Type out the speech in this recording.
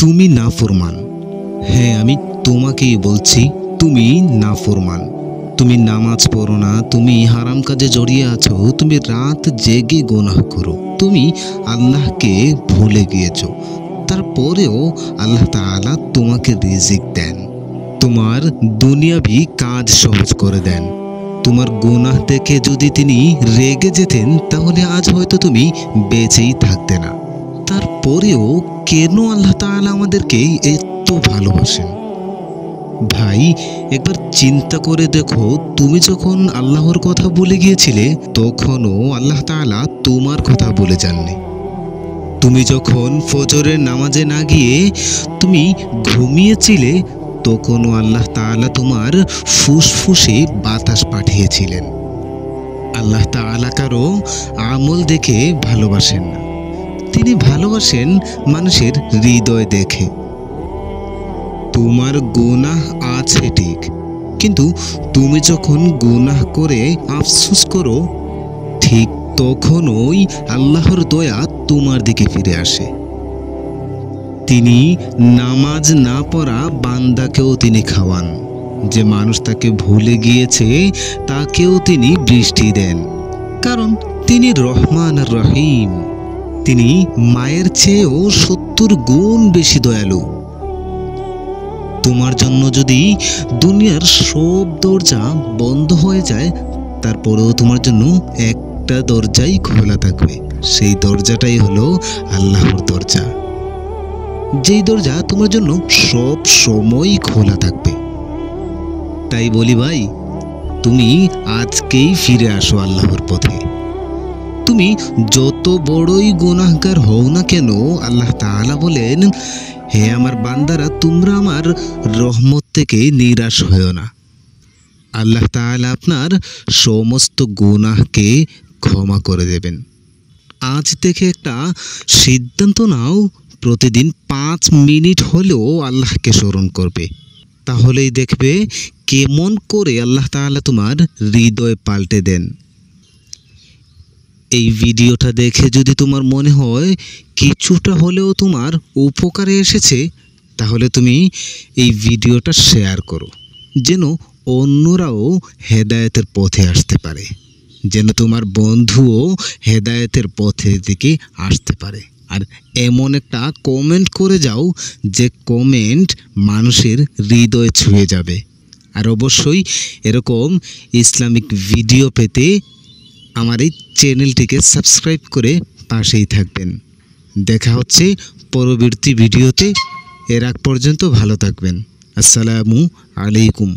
তুমি নাফরমান। হ্যাঁ, আমি তোমাকেই বলছি, তুমি নাফরমান। তুমি নামাজ পড়ো না, তুমি হারাম কাজে জড়িয়ে আছো, তুমি রাত জেগে গুনাহ করো, তুমি আল্লাহকে ভুলে গিয়েছো। তারপরেও আল্লাহ তাআলা তোমাকে রিজিক দেন, তোমার দুনিয়াবি কাজ সহজ করে দেন। তোমার গুনাহ দেখে যদি তিনি রেগে যেতেন তাহলে আজ হয়তো তুমি বেঁচেই থাকতে না। তারপরেও কেন আল্লাহ তাআলা আমাদেরকে এত ভালোবাসেন? ভাই, একবার চিন্তা করে দেখো, তুমি যখন আল্লাহর কথা ভুলে গিয়েছিলে তখনও আল্লাহ তাআলা তোমার কথা ভুলে যাননি। তুমি যখন ফজরের নামাজে না গিয়ে তুমি ঘুমিয়েছিলে তখনও আল্লাহ তাআলা তোমার ফুসফুসে বাতাস পাঠিয়েছিলেন। আল্লাহ তাআলা কারো আমল দেখে ভালোবাসেন না, তিনি ভালোবাসেন মানুষের হৃদয় দেখে। তোমার গুনাহ আছে ঠিক, কিন্তু তুমি যখন গুনাহ করে আফসোস করো ঠিক তখনই আল্লাহর দয়া তোমার দিকে ফিরে আসে। তিনি নামাজ না পড়া বান্দাকেও তিনি খাওয়ান, যে মানুষ তাকে ভুলে গিয়েছে তাকেও তিনি বৃষ্টি দেন, কারণ তিনি রহমান আর রহিম। তিনি মায়ের চেয়েও 70 গুণ বেশি দয়ালু। তোমার জন্য যদি দুনিয়ার সব দরজা বন্ধ হয়ে যায় তারপরেও তোমার জন্য একটা দরজাই খোলা থাকবে, সেই দরজাটাই হলো আল্লাহর দরজা, যেই দরজা তোমার জন্য সব সময় খোলা থাকবে। তাই বলি ভাই, তুমি আজকেই ফিরে আসো আল্লাহর পথে। তুমি যত বড়ই গুনাহগার হও না কেন, আল্লাহ তাআলা বলেন, হে আমার বান্দারা, তোমরা আমার রহমত থেকে নিরাশ হয়ো না। আল্লাহ তাআলা আপনার সমস্ত গুনাহকে ক্ষমা করে দেবেন। আজ থেকে একটা সিদ্ধান্ত নাও, প্রতিদিন 5 মিনিট হলেও আল্লাহকে স্মরণ করবে, তাহলেই দেখবে কেমন করে আল্লাহ তাআলা তোমার হৃদয় পাল্টে দেন। এই ভিডিওটা দেখে যদি তোমার মনে হয় কিছুটা হলেও তোমার উপকারে এসেছে, তাহলে তুমি এই ভিডিওটা শেয়ার করো, যেন অন্যরাও হেদায়েতের পথে আসতে পারে, যেন তোমার বন্ধুও হেদায়েতের পথের দিকে আসতে পারে। আর এমন একটা কমেন্ট করে যাও যে কমেন্ট মানুষের হৃদয় ছুঁয়ে যাবে। আর অবশ্যই এরকম ইসলামিক ভিডিও পেতে আমার এই চ্যানেলটিকে সাবস্ক্রাইব করে পাশেই থাকবেন। দেখা হচ্ছে পরবর্তী ভিডিওতে। এর আগ পর্যন্ত ভালো থাকবেন। আসসালামু আলাইকুম।